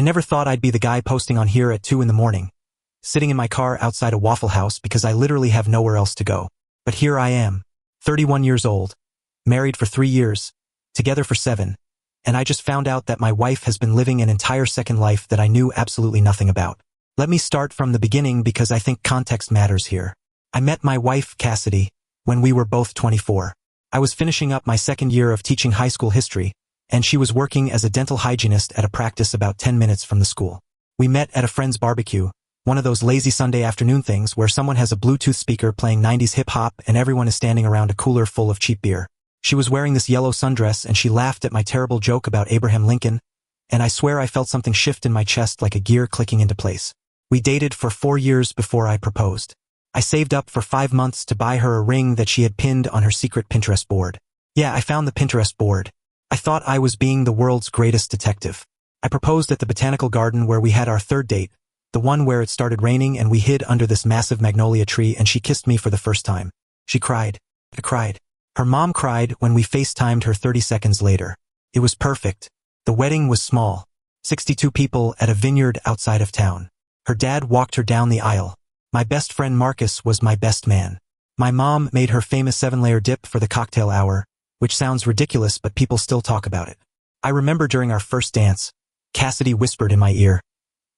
never thought I'd be the guy posting on here at 2 in the morning, sitting in my car outside a Waffle House because I literally have nowhere else to go. But here I am, 31 years old, married for 3 years, together for 7, and I just found out that my wife has been living an entire second life that I knew absolutely nothing about. Let me start from the beginning because I think context matters here. I met my wife, Cassidy, when we were both 24. I was finishing up my second year of teaching high school history, and she was working as a dental hygienist at a practice about 10 minutes from the school. We met at a friend's barbecue, one of those lazy Sunday afternoon things where someone has a Bluetooth speaker playing 90s hip-hop and everyone is standing around a cooler full of cheap beer. She was wearing this yellow sundress and she laughed at my terrible joke about Abraham Lincoln, and I swear I felt something shift in my chest like a gear clicking into place. We dated for 4 years before I proposed. I saved up for 5 months to buy her a ring that she had pinned on her secret Pinterest board. Yeah, I found the Pinterest board. I thought I was being the world's greatest detective. I proposed at the botanical garden where we had our third date, the one where it started raining and we hid under this massive magnolia tree and she kissed me for the first time. She cried. I cried. Her mom cried when we FaceTimed her 30 seconds later. It was perfect. The wedding was small. 62 people at a vineyard outside of town. Her dad walked her down the aisle. My best friend Marcus was my best man. My mom made her famous 7-layer dip for the cocktail hour, which sounds ridiculous but people still talk about it. I remember during our first dance, Cassidy whispered in my ear,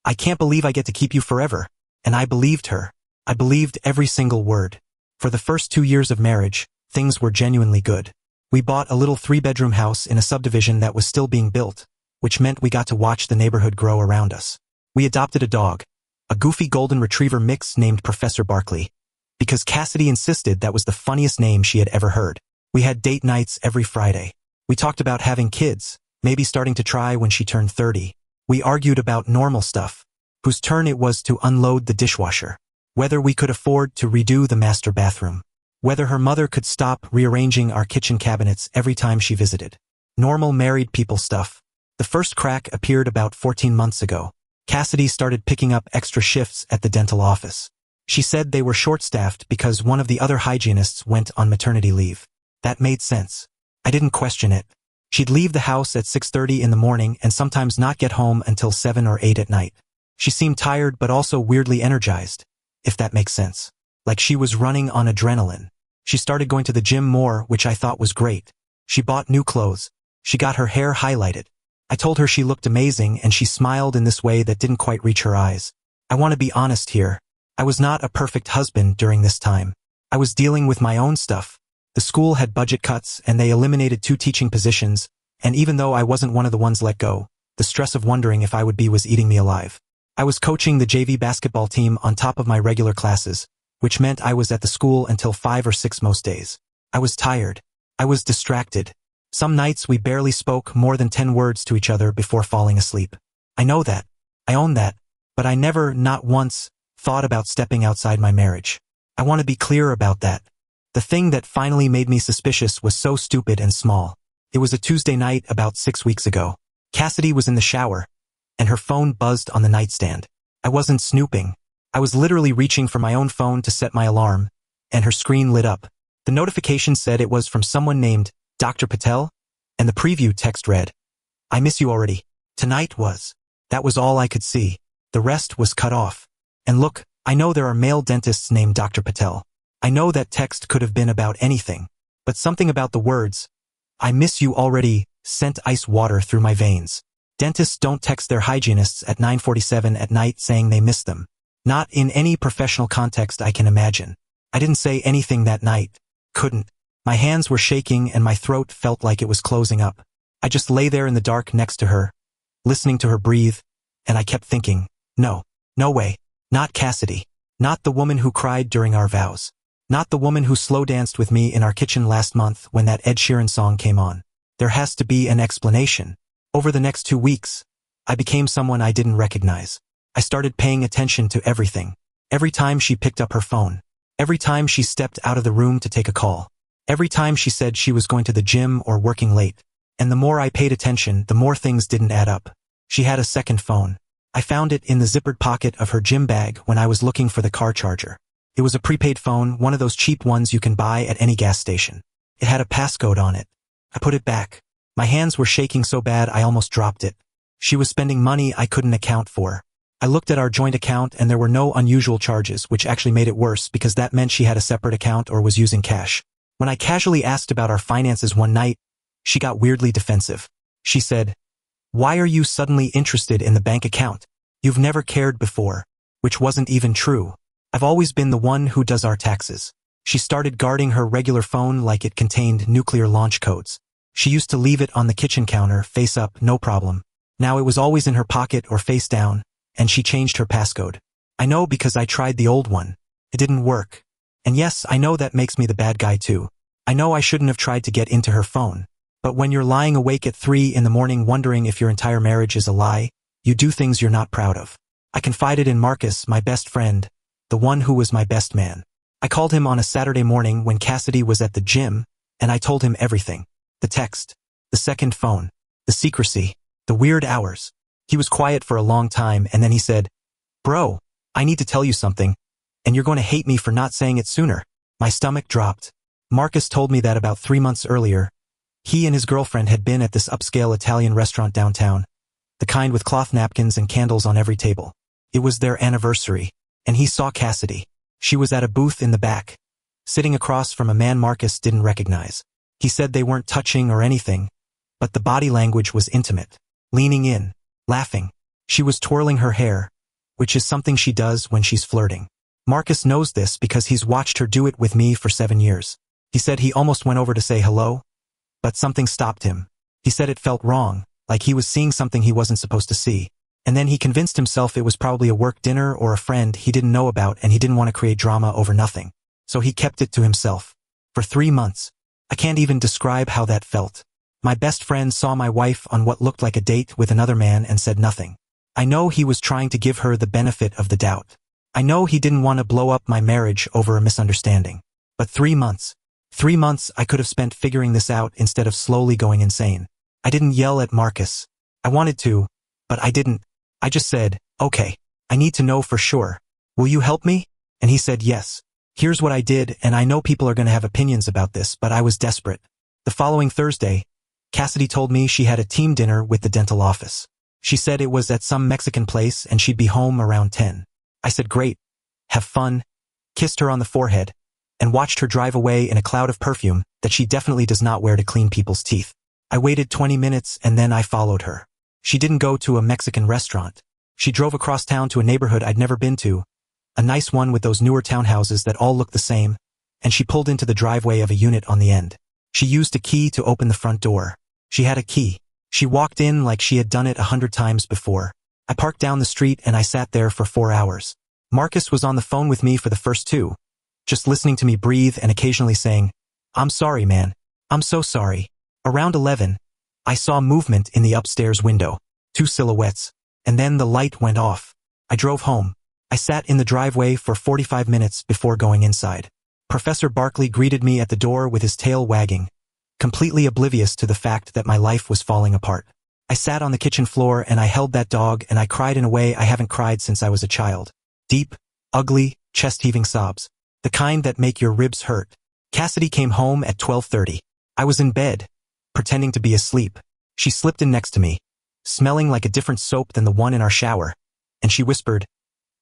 "I can't believe I get to keep you forever." And I believed her. I believed every single word. For the first 2 years of marriage, things were genuinely good. We bought a little 3-bedroom house in a subdivision that was still being built, which meant we got to watch the neighborhood grow around us. We adopted a dog, a goofy golden retriever mix named Professor Barkley, because Cassidy insisted that was the funniest name she had ever heard. We had date nights every Friday. We talked about having kids, maybe starting to try when she turned 30. We argued about normal stuff, whose turn it was to unload the dishwasher, whether we could afford to redo the master bathroom, whether her mother could stop rearranging our kitchen cabinets every time she visited. Normal married people stuff. The first crack appeared about 14 months ago. Cassidy started picking up extra shifts at the dental office. She said they were short-staffed because one of the other hygienists went on maternity leave. That made sense. I didn't question it. She'd leave the house at 6:30 in the morning and sometimes not get home until 7 or 8 at night. She seemed tired but also weirdly energized, if that makes sense. Like she was running on adrenaline. She started going to the gym more, which I thought was great. She bought new clothes. She got her hair highlighted. I told her she looked amazing and she smiled in this way that didn't quite reach her eyes. I want to be honest here. I was not a perfect husband during this time. I was dealing with my own stuff. The school had budget cuts and they eliminated 2 teaching positions, and even though I wasn't one of the ones let go, the stress of wondering if I would be was eating me alive. I was coaching the JV basketball team on top of my regular classes, which meant I was at the school until 5 or 6 most days. I was tired. I was distracted. Some nights we barely spoke more than 10 words to each other before falling asleep. I know that. I own that. But I never, not once, thought about stepping outside my marriage. I want to be clear about that. The thing that finally made me suspicious was so stupid and small. It was a Tuesday night about 6 weeks ago. Cassidy was in the shower, and her phone buzzed on the nightstand. I wasn't snooping. I was literally reaching for my own phone to set my alarm, and her screen lit up. The notification said it was from someone named Dr. Patel, and the preview text read, "I miss you already." Tonight was. That was all I could see. The rest was cut off. And look, I know there are male dentists named Dr. Patel. I know that text could have been about anything, but something about the words, "I miss you already," sent ice water through my veins. Dentists don't text their hygienists at 9:47 at night saying they miss them. Not in any professional context I can imagine. I didn't say anything that night. Couldn't. My hands were shaking and my throat felt like it was closing up. I just lay there in the dark next to her, listening to her breathe, and I kept thinking, no way, not Cassidy. Not the woman who cried during our vows. Not the woman who slow danced with me in our kitchen last month when that Ed Sheeran song came on. There has to be an explanation. Over the next 2 weeks, I became someone I didn't recognize. I started paying attention to everything. Every time she picked up her phone. Every time she stepped out of the room to take a call. Every time she said she was going to the gym or working late. And the more I paid attention, the more things didn't add up. She had a second phone. I found it in the zippered pocket of her gym bag when I was looking for the car charger. It was a prepaid phone, one of those cheap ones you can buy at any gas station. It had a passcode on it. I put it back. My hands were shaking so bad I almost dropped it. She was spending money I couldn't account for. I looked at our joint account and there were no unusual charges, which actually made it worse because that meant she had a separate account or was using cash. When I casually asked about our finances one night, she got weirdly defensive. She said, "Why are you suddenly interested in the bank account? You've never cared before," which wasn't even true. I've always been the one who does our taxes. She started guarding her regular phone like it contained nuclear launch codes. She used to leave it on the kitchen counter, face up, no problem. Now it was always in her pocket or face down, and she changed her passcode. I know because I tried the old one. It didn't work. And yes, I know that makes me the bad guy too. I know I shouldn't have tried to get into her phone. But when you're lying awake at 3 in the morning wondering if your entire marriage is a lie, you do things you're not proud of. I confided in Marcus, my best friend, the one who was my best man. I called him on a Saturday morning when Cassidy was at the gym, and I told him everything. The text, the second phone, the secrecy, the weird hours. He was quiet for a long time and then he said, "Bro, I need to tell you something, and you're going to hate me for not saying it sooner." My stomach dropped. Marcus told me that about 3 months earlier, he and his girlfriend had been at this upscale Italian restaurant downtown, the kind with cloth napkins and candles on every table. It was their anniversary, and he saw Cassidy. She was at a booth in the back, sitting across from a man Marcus didn't recognize. He said they weren't touching or anything, but the body language was intimate, leaning in, laughing. She was twirling her hair, which is something she does when she's flirting. Marcus knows this because he's watched her do it with me for 7 years. He said he almost went over to say hello, but something stopped him. He said it felt wrong, like he was seeing something he wasn't supposed to see. And then he convinced himself it was probably a work dinner or a friend he didn't know about and he didn't want to create drama over nothing. So he kept it to himself. For 3 months. I can't even describe how that felt. My best friend saw my wife on what looked like a date with another man and said nothing. I know he was trying to give her the benefit of the doubt. I know he didn't want to blow up my marriage over a misunderstanding. But 3 months. 3 months I could have spent figuring this out instead of slowly going insane. I didn't yell at Marcus. I wanted to, but I didn't. I just said, "Okay, I need to know for sure. Will you help me?" And he said yes. Here's what I did, and I know people are going to have opinions about this, but I was desperate. The following Thursday, Cassidy told me she had a team dinner with the dental office. She said it was at some Mexican place and she'd be home around 10. I said great, have fun, kissed her on the forehead, and watched her drive away in a cloud of perfume that she definitely does not wear to clean people's teeth. I waited 20 minutes and then I followed her. She didn't go to a Mexican restaurant. She drove across town to a neighborhood I'd never been to, a nice one with those newer townhouses that all look the same, and she pulled into the driveway of a unit on the end. She used a key to open the front door. She had a key. She walked in like she had done it 100 times before. I parked down the street and I sat there for 4 hours. Marcus was on the phone with me for the first 2, just listening to me breathe and occasionally saying, "I'm sorry, man. I'm so sorry." Around 11, I saw movement in the upstairs window. 2 silhouettes. And then the light went off. I drove home. I sat in the driveway for 45 minutes before going inside. Professor Barkley greeted me at the door with his tail wagging, completely oblivious to the fact that my life was falling apart. I sat on the kitchen floor and I held that dog and I cried in a way I haven't cried since I was a child. Deep, ugly, chest-heaving sobs. The kind that make your ribs hurt. Cassidy came home at 12:30. I was in bed, pretending to be asleep. She slipped in next to me, smelling like a different soap than the one in our shower, and she whispered,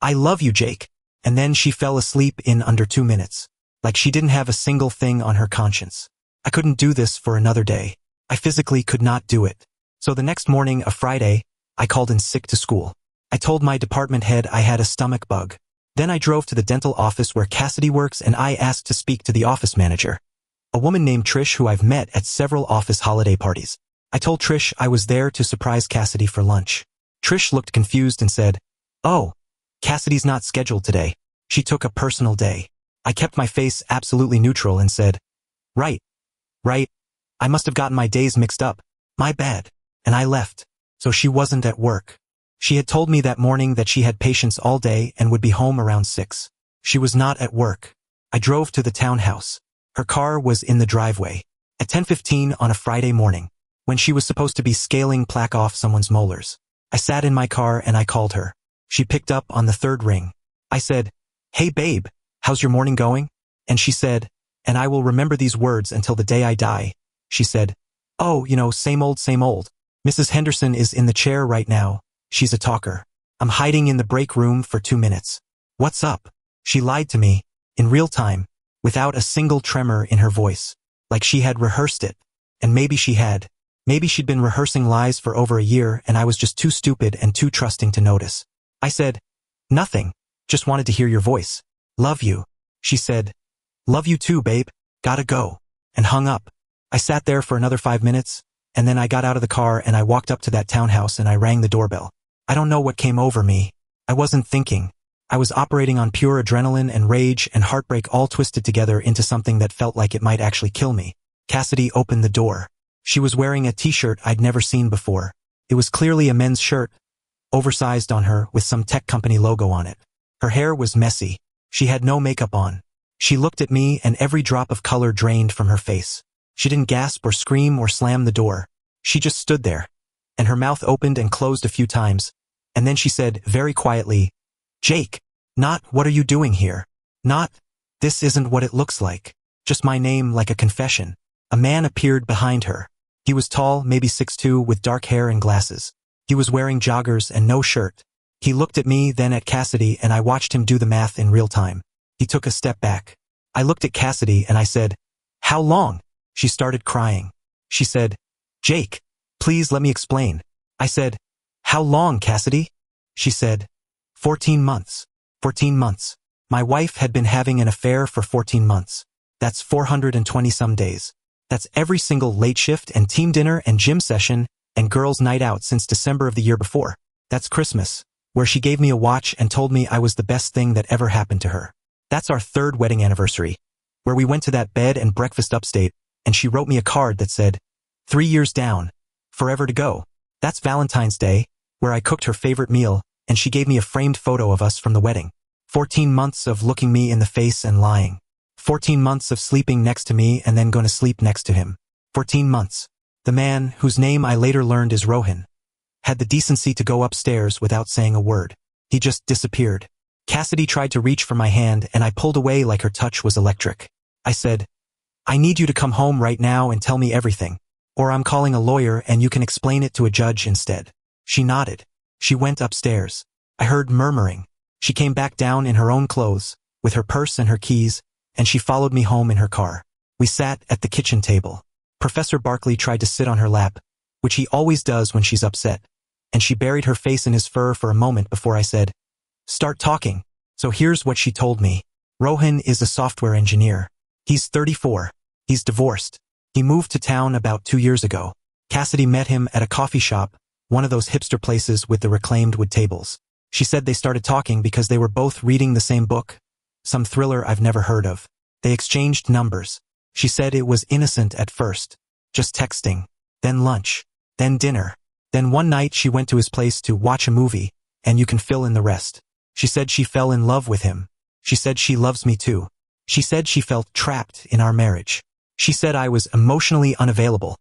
"I love you, Jake." And then she fell asleep in under 2 minutes, like she didn't have a single thing on her conscience. I couldn't do this for another day. I physically could not do it. So the next morning, a Friday, I called in sick to school. I told my department head I had a stomach bug. Then I drove to the dental office where Cassidy works and I asked to speak to the office manager, a woman named Trish who I've met at several office holiday parties. I told Trish I was there to surprise Cassidy for lunch. Trish looked confused and said, "Oh, Cassidy's not scheduled today. She took a personal day." I kept my face absolutely neutral and said, Right. I must have gotten my days mixed up. My bad." And I left. So she wasn't at work. She had told me that morning that she had patients all day and would be home around 6. She was not at work. I drove to the townhouse. Her car was in the driveway. At 10:15 on a Friday morning, when she was supposed to be scaling plaque off someone's molars. I sat in my car and I called her. She picked up on the 3rd ring. I said, "Hey babe, how's your morning going?" And she said, and I will remember these words until the day I die. She said, "Oh, same old, same old." Mrs. Henderson is in the chair right now. She's a talker. I'm hiding in the break room for 2 minutes. What's up? She lied to me, in real time, without a single tremor in her voice, like she had rehearsed it. And maybe she had. Maybe she'd been rehearsing lies for over a year and I was just too stupid and too trusting to notice. I said, nothing, just wanted to hear your voice. Love you. She said, love you too, babe, gotta go, and hung up. I sat there for another 5 minutes, and then I got out of the car and I walked up to that townhouse and I rang the doorbell. I don't know what came over me. I wasn't thinking. I was operating on pure adrenaline and rage and heartbreak all twisted together into something that felt like it might actually kill me. Cassidy opened the door. She was wearing a t-shirt I'd never seen before. It was clearly a men's shirt, oversized on her with some tech company logo on it. Her hair was messy. She had no makeup on. She looked at me and every drop of color drained from her face. She didn't gasp or scream or slam the door. She just stood there, and her mouth opened and closed a few times, and then she said very quietly, Jake, not what are you doing here? Not, this isn't what it looks like. Just my name like a confession. A man appeared behind her. He was tall, maybe 6'2", with dark hair and glasses. He was wearing joggers and no shirt. He looked at me, then at Cassidy, and I watched him do the math in real time. He took a step back. I looked at Cassidy and I said, how long? She started crying. She said, Jake, please let me explain. I said, how long, Cassidy? She said, 14 months. 14 months. My wife had been having an affair for 14 months. That's 420 some days. That's every single late shift and team dinner and gym session and girls' night out since December of the year before. That's Christmas, where she gave me a watch and told me I was the best thing that ever happened to her. That's our 3rd wedding anniversary, where we went to that bed and breakfast upstate, and she wrote me a card that said, 3 years down, forever to go. That's Valentine's Day, where I cooked her favorite meal, and she gave me a framed photo of us from the wedding. 14 months of looking me in the face and lying. 14 months of sleeping next to me and then going to sleep next to him. 14 months. The man, whose name I later learned is Rohan, had the decency to go upstairs without saying a word. He just disappeared. Cassidy tried to reach for my hand and I pulled away like her touch was electric. I said, I need you to come home right now and tell me everything, or I'm calling a lawyer and you can explain it to a judge instead. She nodded. She went upstairs. I heard murmuring. She came back down in her own clothes, with her purse and her keys, and she followed me home in her car. We sat at the kitchen table. Professor Barkley tried to sit on her lap, which he always does when she's upset, and she buried her face in his fur for a moment before I said, start talking. So here's what she told me. Rohan is a software engineer. He's 34. He's divorced. He moved to town about 2 years ago. Cassidy met him at a coffee shop, one of those hipster places with the reclaimed wood tables. She said they started talking because they were both reading the same book, some thriller I've never heard of. They exchanged numbers. She said it was innocent at first, just texting, then lunch, then dinner. Then one night she went to his place to watch a movie, and you can fill in the rest. She said she fell in love with him. She said she loves me too. She said she felt trapped in our marriage. She said I was emotionally unavailable,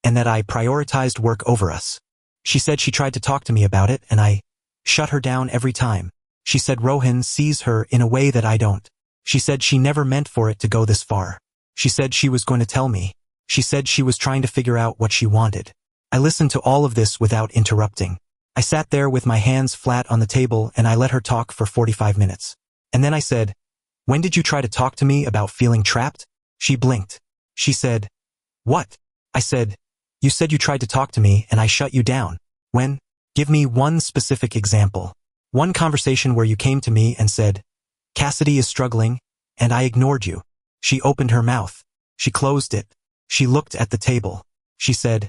and that I prioritized work over us. She said she tried to talk to me about it, and I shut her down every time. She said Rohan sees her in a way that I don't. She said she never meant for it to go this far. She said she was going to tell me. She said she was trying to figure out what she wanted. I listened to all of this without interrupting. I sat there with my hands flat on the table and I let her talk for 45 minutes. And then I said, when did you try to talk to me about feeling trapped? She blinked. She said, what? I said, you said you tried to talk to me and I shut you down. When? Give me one specific example. One conversation where you came to me and said, Cassidy is struggling, and I ignored you. She opened her mouth. She closed it. She looked at the table. She said,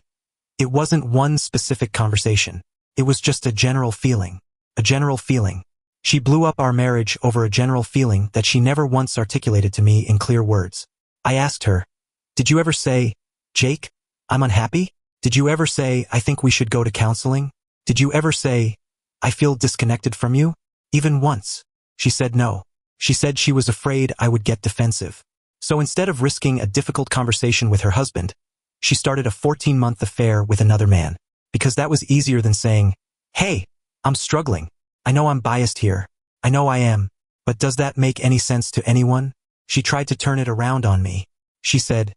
it wasn't one specific conversation. It was just a general feeling. A general feeling. She blew up our marriage over a general feeling that she never once articulated to me in clear words. I asked her, did you ever say, Jake, I'm unhappy? Did you ever say, I think we should go to counseling? Did you ever say, I feel disconnected from you? Even once. She said no. She said she was afraid I would get defensive. So instead of risking a difficult conversation with her husband, she started a 14-month affair with another man. Because that was easier than saying, hey, I'm struggling. I know I'm biased here. I know I am. But does that make any sense to anyone? She tried to turn it around on me. She said,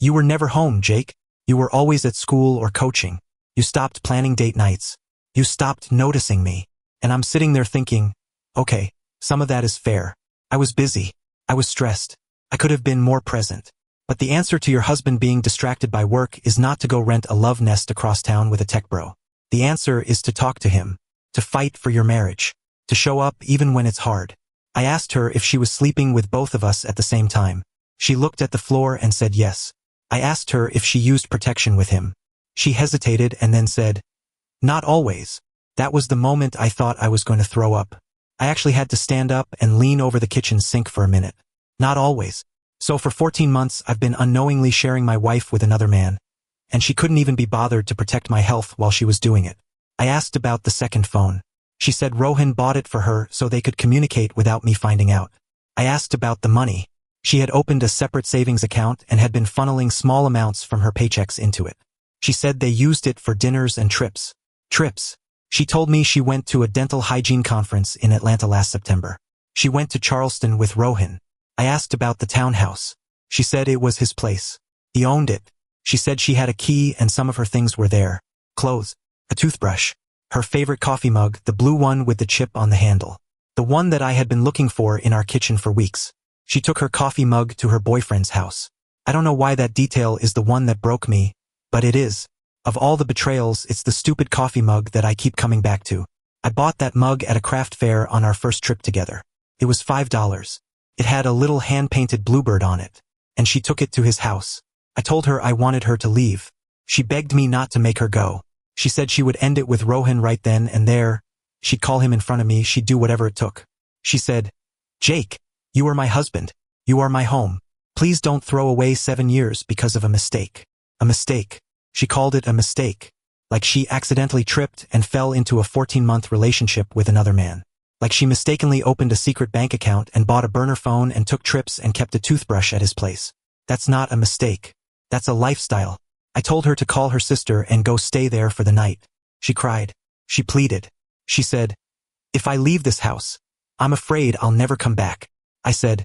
you were never home, Jake. You were always at school or coaching. You stopped planning date nights. You stopped noticing me. And I'm sitting there thinking, okay, some of that is fair. I was busy. I was stressed. I could have been more present. But the answer to your husband being distracted by work is not to go rent a love nest across town with a tech bro. The answer is to talk to him, to fight for your marriage, to show up even when it's hard. I asked her if she was sleeping with both of us at the same time. She looked at the floor and said yes. I asked her if she used protection with him. She hesitated and then said, not always. That was the moment I thought I was going to throw up. I actually had to stand up and lean over the kitchen sink for a minute. Not always. So for 14 months I've been unknowingly sharing my wife with another man, and she couldn't even be bothered to protect my health while she was doing it. I asked about the second phone. She said Rohan bought it for her so they could communicate without me finding out. I asked about the money. She had opened a separate savings account and had been funneling small amounts from her paychecks into it. She said they used it for dinners and trips. Trips. She told me she went to a dental hygiene conference in Atlanta last September. She went to Charleston with Rohan. I asked about the townhouse. She said it was his place. He owned it. She said she had a key and some of her things were there. Clothes, a toothbrush, her favorite coffee mug, the blue one with the chip on the handle. The one that I had been looking for in our kitchen for weeks. She took her coffee mug to her boyfriend's house. I don't know why that detail is the one that broke me, but it is. Of all the betrayals, it's the stupid coffee mug that I keep coming back to. I bought that mug at a craft fair on our first trip together. It was $5. It had a little hand-painted bluebird on it, and she took it to his house. I told her I wanted her to leave. She begged me not to make her go. She said she would end it with Rohan right then and there. She'd call him in front of me, she'd do whatever it took. She said, Jake, you are my husband. You are my home. Please don't throw away 7 years because of a mistake. A mistake. She called it a mistake. Like she accidentally tripped and fell into a 14-month relationship with another man. Like she mistakenly opened a secret bank account and bought a burner phone and took trips and kept a toothbrush at his place. That's not a mistake. That's a lifestyle. I told her to call her sister and go stay there for the night. She cried. She pleaded. She said, if I leave this house, I'm afraid I'll never come back. I said,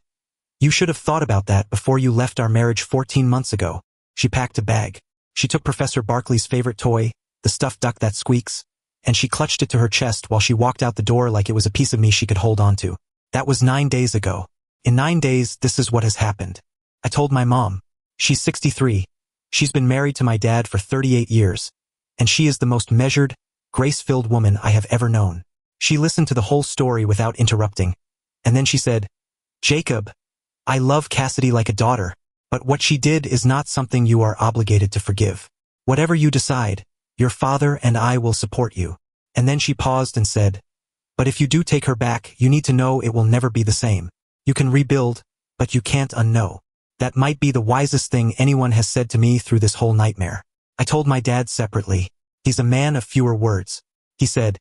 you should have thought about that before you left our marriage 14 months ago. She packed a bag. She took Professor Barkley's favorite toy, the stuffed duck that squeaks, and she clutched it to her chest while she walked out the door like it was a piece of me she could hold on to. That was 9 days ago. In 9 days, this is what has happened. I told my mom. She's 63. She's been married to my dad for 38 years, and she is the most measured, grace-filled woman I have ever known. She listened to the whole story without interrupting, and then she said, Jacob, I love Cassidy like a daughter, but what she did is not something you are obligated to forgive. Whatever you decide, your father and I will support you. And then she paused and said, but if you do take her back, you need to know it will never be the same. You can rebuild, but you can't unknow. That might be the wisest thing anyone has said to me through this whole nightmare. I told my dad separately. He's a man of fewer words. He said,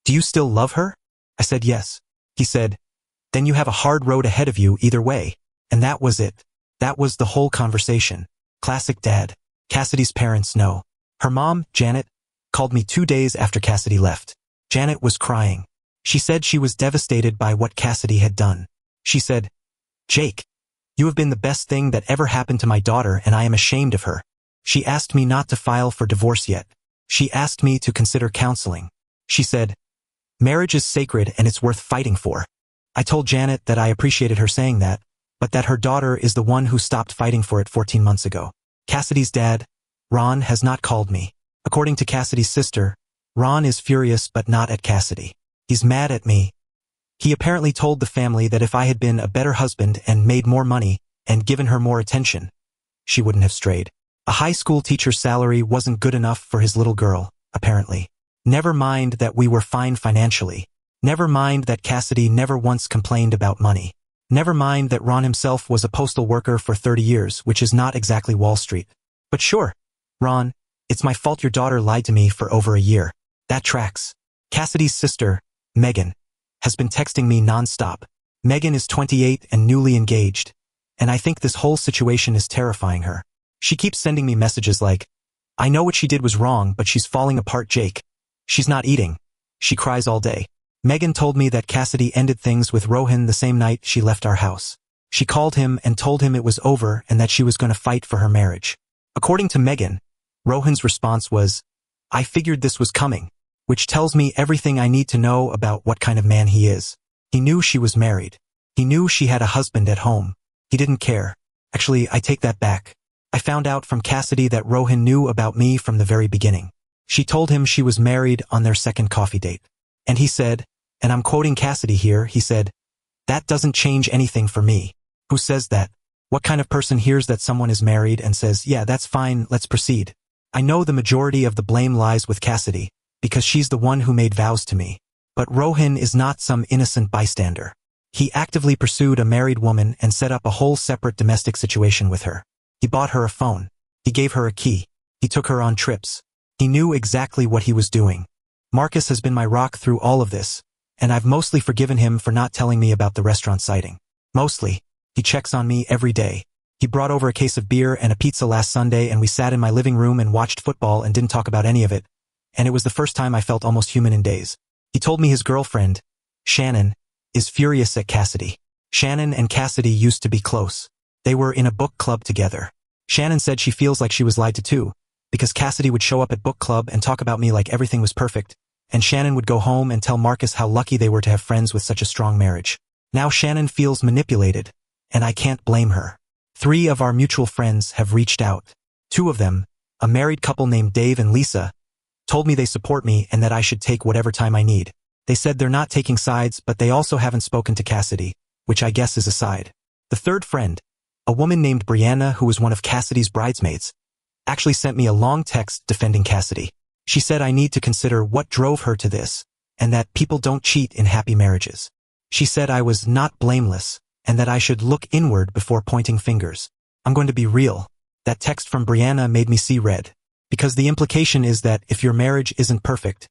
do you still love her? I said yes. He said, then you have a hard road ahead of you either way. And that was it. That was the whole conversation. Classic dad. Cassidy's parents know. Her mom, Janet, called me 2 days after Cassidy left. Janet was crying. She said she was devastated by what Cassidy had done. She said, Jake, you have been the best thing that ever happened to my daughter and I am ashamed of her. She asked me not to file for divorce yet. She asked me to consider counseling. She said, marriage is sacred and it's worth fighting for. I told Janet that I appreciated her saying that, but that her daughter is the one who stopped fighting for it 14 months ago. Cassidy's dad, Ron, has not called me. According to Cassidy's sister, Ron is furious but not at Cassidy. He's mad at me. He apparently told the family that if I had been a better husband and made more money and given her more attention, she wouldn't have strayed. A high school teacher's salary wasn't good enough for his little girl, apparently. Never mind that we were fine financially. Never mind that Cassidy never once complained about money. Never mind that Ron himself was a postal worker for 30 years, which is not exactly Wall Street. But sure, Ron, it's my fault your daughter lied to me for over a year. That tracks. Cassidy's sister, Megan, has been texting me nonstop. Megan is 28 and newly engaged, and I think this whole situation is terrifying her. She keeps sending me messages like, I know what she did was wrong, but she's falling apart, Jake. She's not eating. She cries all day. Megan told me that Cassidy ended things with Rohan the same night she left our house. She called him and told him it was over and that she was going to fight for her marriage. According to Megan, Rohan's response was, I figured this was coming, which tells me everything I need to know about what kind of man he is. He knew she was married. He knew she had a husband at home. He didn't care. Actually, I take that back. I found out from Cassidy that Rohan knew about me from the very beginning. She told him she was married on their second coffee date. And he said, and I'm quoting Cassidy here, he said, "That doesn't change anything for me." Who says that? What kind of person hears that someone is married and says, "Yeah, that's fine, let's proceed"? I know the majority of the blame lies with Cassidy, because she's the one who made vows to me. But Rohan is not some innocent bystander. He actively pursued a married woman and set up a whole separate domestic situation with her. He bought her a phone. He gave her a key. He took her on trips. He knew exactly what he was doing. Marcus has been my rock through all of this, and I've mostly forgiven him for not telling me about the restaurant sighting. Mostly. He checks on me every day. He brought over a case of beer and a pizza last Sunday, and we sat in my living room and watched football and didn't talk about any of it, and it was the first time I felt almost human in days. He told me his girlfriend, Shannon, is furious at Cassidy. Shannon and Cassidy used to be close. They were in a book club together. Shannon said she feels like she was lied to too, because Cassidy would show up at book club and talk about me like everything was perfect, and Shannon would go home and tell Marcus how lucky they were to have friends with such a strong marriage. Now Shannon feels manipulated, and I can't blame her. 3 of our mutual friends have reached out. 2 of them, a married couple named Dave and Lisa, told me they support me and that I should take whatever time I need. They said they're not taking sides, but they also haven't spoken to Cassidy, which I guess is a side. The 3rd friend, a woman named Brianna, who was one of Cassidy's bridesmaids, actually sent me a long text defending Cassidy. She said I need to consider what drove her to this, and that people don't cheat in happy marriages. She said I was not blameless, and that I should look inward before pointing fingers. I'm going to be real. That text from Brianna made me see red. Because the implication is that if your marriage isn't perfect,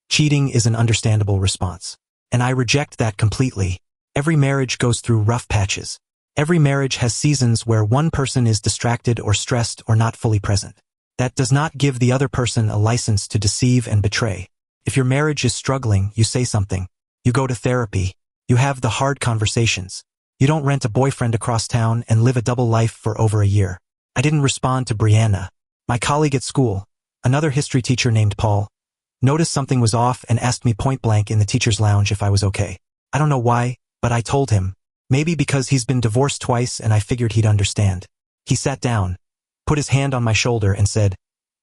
cheating is an understandable response. And I reject that completely. Every marriage goes through rough patches. Every marriage has seasons where one person is distracted or stressed or not fully present. That does not give the other person a license to deceive and betray. If your marriage is struggling, you say something. You go to therapy. You have the hard conversations. You don't rent a boyfriend across town and live a double life for over a year. I didn't respond to Brianna. My colleague at school, another history teacher named Paul, noticed something was off and asked me point blank in the teacher's lounge if I was okay. I don't know why, but I told him. Maybe because he's been divorced twice and I figured he'd understand. He sat down, put his hand on my shoulder and said,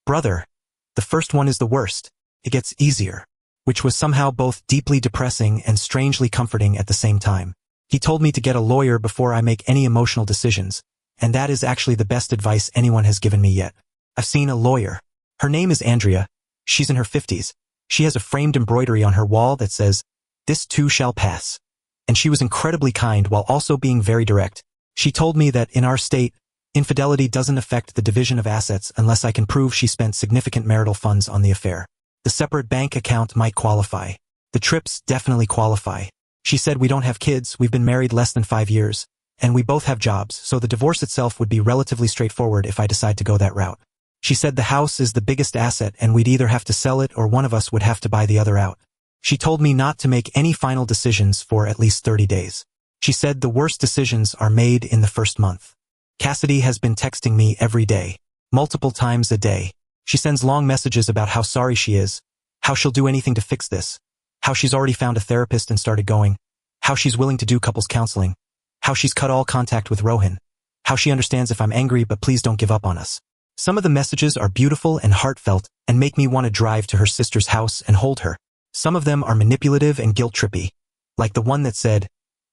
"Brother, the first one is the worst. It gets easier," which was somehow both deeply depressing and strangely comforting at the same time. He told me to get a lawyer before I make any emotional decisions, and that is actually the best advice anyone has given me yet. I've seen a lawyer. Her name is Andrea. She's in her 50s. She has a framed embroidery on her wall that says, "This too shall pass." And she was incredibly kind while also being very direct. She told me that in our state, infidelity doesn't affect the division of assets unless I can prove she spent significant marital funds on the affair. The separate bank account might qualify. The trips definitely qualify. She said we don't have kids, we've been married less than 5 years, and we both have jobs, so the divorce itself would be relatively straightforward if I decide to go that route. She said the house is the biggest asset and we'd either have to sell it or one of us would have to buy the other out. She told me not to make any final decisions for at least 30 days. She said the worst decisions are made in the first month. Cassidy has been texting me every day, multiple times a day. She sends long messages about how sorry she is, how she'll do anything to fix this, how she's already found a therapist and started going, how she's willing to do couples counseling, how she's cut all contact with Rohan, how she understands if I'm angry but please don't give up on us. Some of the messages are beautiful and heartfelt and make me want to drive to her sister's house and hold her. Some of them are manipulative and guilt-trippy, like the one that said,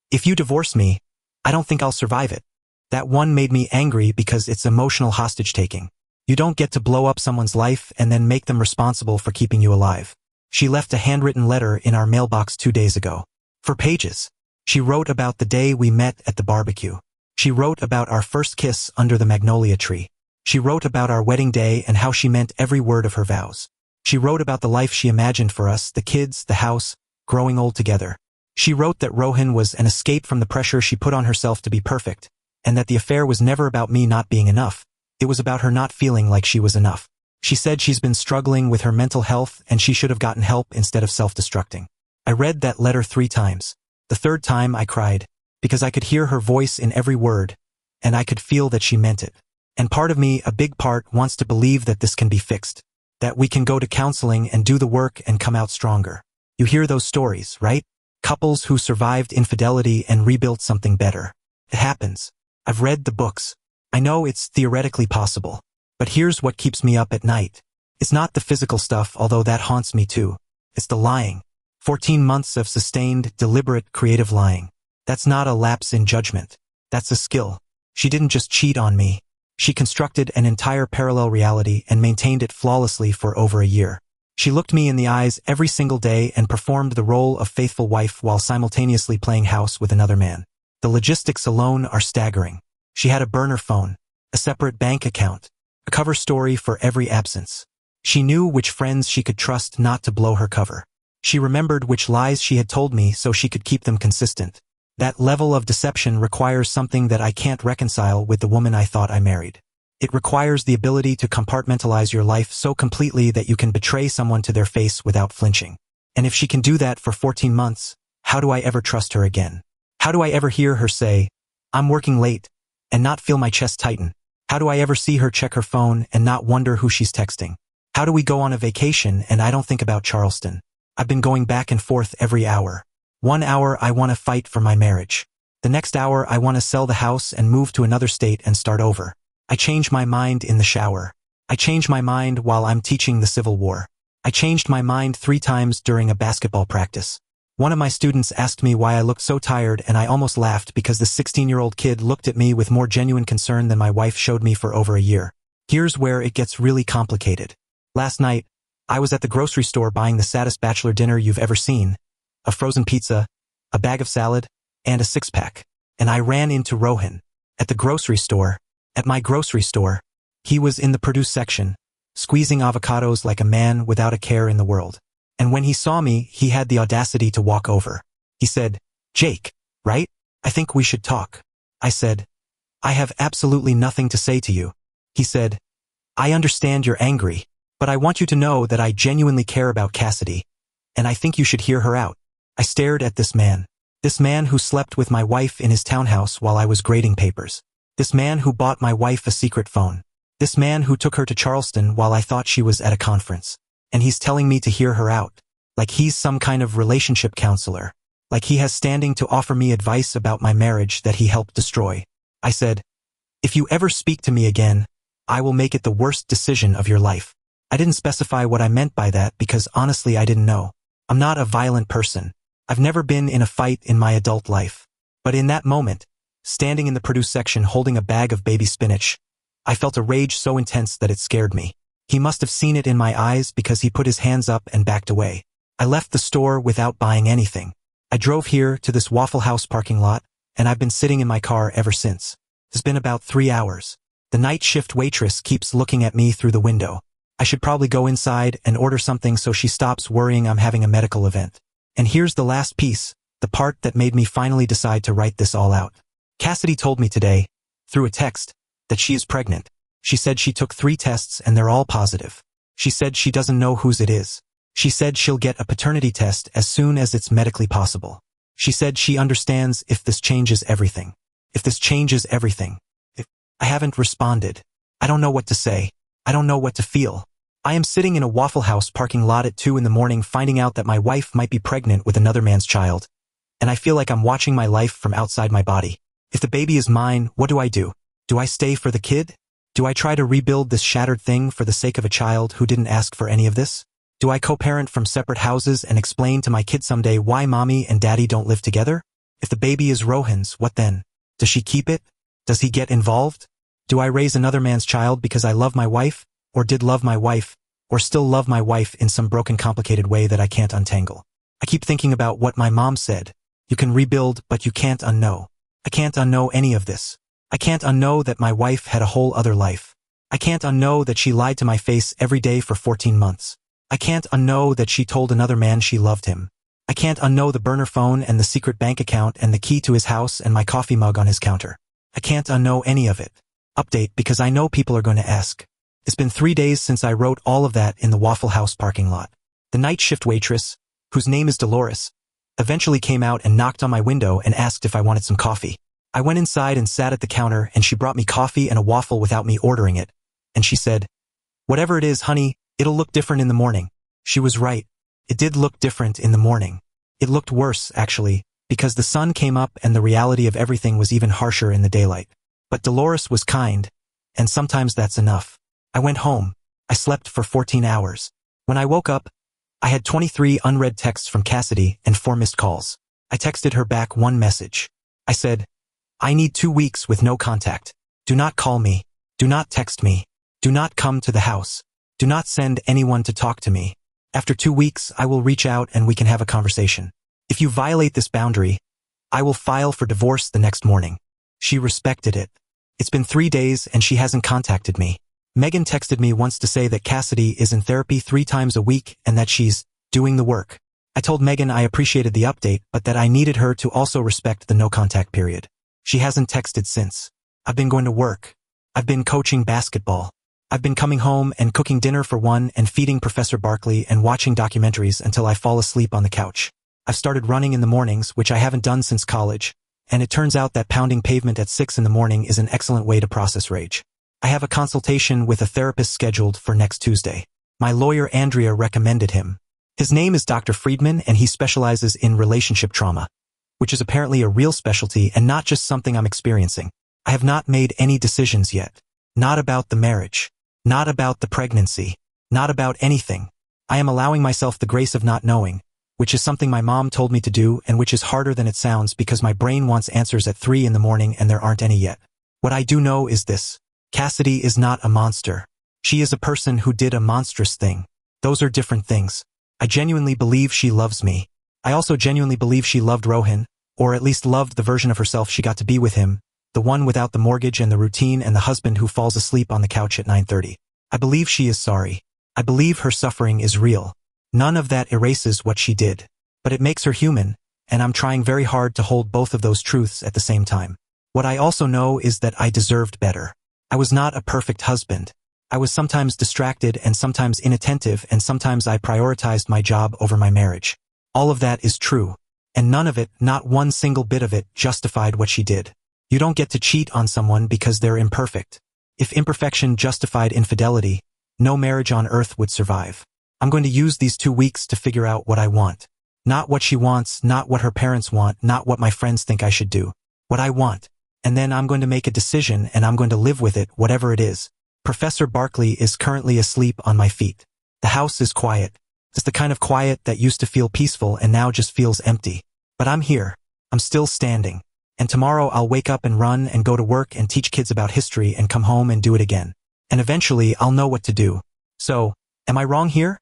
"If you divorce me, I don't think I'll survive it." That one made me angry because it's emotional hostage-taking. You don't get to blow up someone's life and then make them responsible for keeping you alive. She left a handwritten letter in our mailbox 2 days ago. For pages. She wrote about the day we met at the barbecue. She wrote about our first kiss under the magnolia tree. She wrote about our wedding day and how she meant every word of her vows. She wrote about the life she imagined for us, the kids, the house, growing old together. She wrote that Rohan was an escape from the pressure she put on herself to be perfect, and that the affair was never about me not being enough. It was about her not feeling like she was enough. She said she's been struggling with her mental health and she should have gotten help instead of self-destructing. I read that letter 3 times. The 3rd time I cried, because I could hear her voice in every word, and I could feel that she meant it. And part of me, a big part, wants to believe that this can be fixed. That we can go to counseling and do the work and come out stronger. You hear those stories, right? Couples who survived infidelity and rebuilt something better. It happens. I've read the books. I know it's theoretically possible. But here's what keeps me up at night. It's not the physical stuff, although that haunts me too. It's the lying. 14 months of sustained, deliberate, creative lying. That's not a lapse in judgment. That's a skill. She didn't just cheat on me. She constructed an entire parallel reality and maintained it flawlessly for over a year. She looked me in the eyes every single day and performed the role of faithful wife while simultaneously playing house with another man. The logistics alone are staggering. She had a burner phone, a separate bank account, a cover story for every absence. She knew which friends she could trust not to blow her cover. She remembered which lies she had told me so she could keep them consistent. That level of deception requires something that I can't reconcile with the woman I thought I married. It requires the ability to compartmentalize your life so completely that you can betray someone to their face without flinching. And if she can do that for 14 months, how do I ever trust her again? How do I ever hear her say, "I'm working late," and not feel my chest tighten? How do I ever see her check her phone and not wonder who she's texting? How do we go on a vacation and I don't think about Charleston? I've been going back and forth every hour. 1 hour I want to fight for my marriage. The next hour I want to sell the house and move to another state and start over. I change my mind in the shower. I change my mind while I'm teaching the Civil War. I changed my mind 3 times during a basketball practice. One of my students asked me why I looked so tired and I almost laughed because the 16-year-old kid looked at me with more genuine concern than my wife showed me for over a year. Here's where it gets really complicated. Last night, I was at the grocery store buying the saddest bachelor dinner you've ever seen. A frozen pizza, a bag of salad, and a 6-pack. And I ran into Rohan. At the grocery store. At my grocery store. He was in the produce section, squeezing avocados like a man without a care in the world. And when he saw me, he had the audacity to walk over. He said, "Jake, right? I think we should talk." I said, "I have absolutely nothing to say to you." He said, "I understand you're angry, but I want you to know that I genuinely care about Cassidy, and I think you should hear her out." I stared at this man who slept with my wife in his townhouse while I was grading papers. This man who bought my wife a secret phone. This man who took her to Charleston while I thought she was at a conference. And he's telling me to hear her out. Like he's some kind of relationship counselor. Like he has standing to offer me advice about my marriage that he helped destroy. I said, "If you ever speak to me again, I will make it the worst decision of your life." I didn't specify what I meant by that because honestly I didn't know. I'm not a violent person. I've never been in a fight in my adult life. But in that moment, standing in the produce section holding a bag of baby spinach, I felt a rage so intense that it scared me. He must have seen it in my eyes because he put his hands up and backed away. I left the store without buying anything. I drove here to this Waffle House parking lot, and I've been sitting in my car ever since. It's been about 3 hours. The night shift waitress keeps looking at me through the window. I should probably go inside and order something so she stops worrying I'm having a medical event. And here's the last piece, the part that made me finally decide to write this all out. Cassidy told me today, through a text, that she is pregnant. She said she took 3 tests and they're all positive. She said she doesn't know whose it is. She said she'll get a paternity test as soon as it's medically possible. She said she understands if this changes everything. If this changes everything. I haven't responded. I don't know what to say. I don't know what to feel. I am sitting in a Waffle House parking lot at 2 in the morning finding out that my wife might be pregnant with another man's child. And I feel like I'm watching my life from outside my body. If the baby is mine, what do I do? Do I stay for the kid? Do I try to rebuild this shattered thing for the sake of a child who didn't ask for any of this? Do I co-parent from separate houses and explain to my kid someday why mommy and daddy don't live together? If the baby is Rohan's, what then? Does she keep it? Does he get involved? Do I raise another man's child because I love my wife, or did love my wife, or still love my wife in some broken complicated way that I can't untangle? I keep thinking about what my mom said. You can rebuild, but you can't unknow. I can't unknow any of this. I can't unknow that my wife had a whole other life. I can't unknow that she lied to my face every day for 14 months. I can't unknow that she told another man she loved him. I can't unknow the burner phone and the secret bank account and the key to his house and my coffee mug on his counter. I can't unknow any of it. Update because I know people are going to ask. It's been 3 days since I wrote all of that in the Waffle House parking lot. The night shift waitress, whose name is Dolores, eventually came out and knocked on my window and asked if I wanted some coffee. I went inside and sat at the counter and she brought me coffee and a waffle without me ordering it. And she said, "Whatever it is, honey, It'll look different in the morning. She was right. It did look different in the morning. It looked worse, actually, because the sun came up and the reality of everything was even harsher in the daylight. But Dolores was kind, and sometimes that's enough. I went home. I slept for 14 hours. When I woke up, I had 23 unread texts from Cassidy and 4 missed calls. I texted her back one message. I said, I need 2 weeks with no contact. Do not call me. Do not text me. Do not come to the house. Do not send anyone to talk to me. After 2 weeks, I will reach out and we can have a conversation. If you violate this boundary, I will file for divorce the next morning. She respected it. It's been 3 days and she hasn't contacted me. Megan texted me once to say that Cassidy is in therapy 3 times a week and that she's doing the work. I told Megan I appreciated the update, but that I needed her to also respect the no-contact period. She hasn't texted since. I've been going to work. I've been coaching basketball. I've been coming home and cooking dinner for one and feeding Professor Barkley and watching documentaries until I fall asleep on the couch. I've started running in the mornings, which I haven't done since college, and it turns out that pounding pavement at 6 in the morning is an excellent way to process rage. I have a consultation with a therapist scheduled for next Tuesday. My lawyer Andrea recommended him. His name is Dr. Friedman and he specializes in relationship trauma, which is apparently a real specialty and not just something I'm experiencing. I have not made any decisions yet. Not about the marriage. Not about the pregnancy. Not about anything. I am allowing myself the grace of not knowing, which is something my mom told me to do and which is harder than it sounds because my brain wants answers at 3 in the morning and there aren't any yet. What I do know is this. Cassidy is not a monster. She is a person who did a monstrous thing. Those are different things. I genuinely believe she loves me. I also genuinely believe she loved Rohan, or at least loved the version of herself she got to be with him, the one without the mortgage and the routine and the husband who falls asleep on the couch at 9:30. I believe she is sorry. I believe her suffering is real. None of that erases what she did. But it makes her human, and I'm trying very hard to hold both of those truths at the same time. What I also know is that I deserved better. I was not a perfect husband. I was sometimes distracted and sometimes inattentive and sometimes I prioritized my job over my marriage. All of that is true. And none of it, not one single bit of it, justified what she did. You don't get to cheat on someone because they're imperfect. If imperfection justified infidelity, no marriage on earth would survive. I'm going to use these 2 weeks to figure out what I want. Not what she wants, not what her parents want, not what my friends think I should do. What I want. And then I'm going to make a decision and I'm going to live with it, whatever it is. Professor Barkley is currently asleep on my feet. The house is quiet. It's the kind of quiet that used to feel peaceful and now just feels empty. But I'm here. I'm still standing. And tomorrow I'll wake up and run and go to work and teach kids about history and come home and do it again. And eventually I'll know what to do. So, am I wrong here?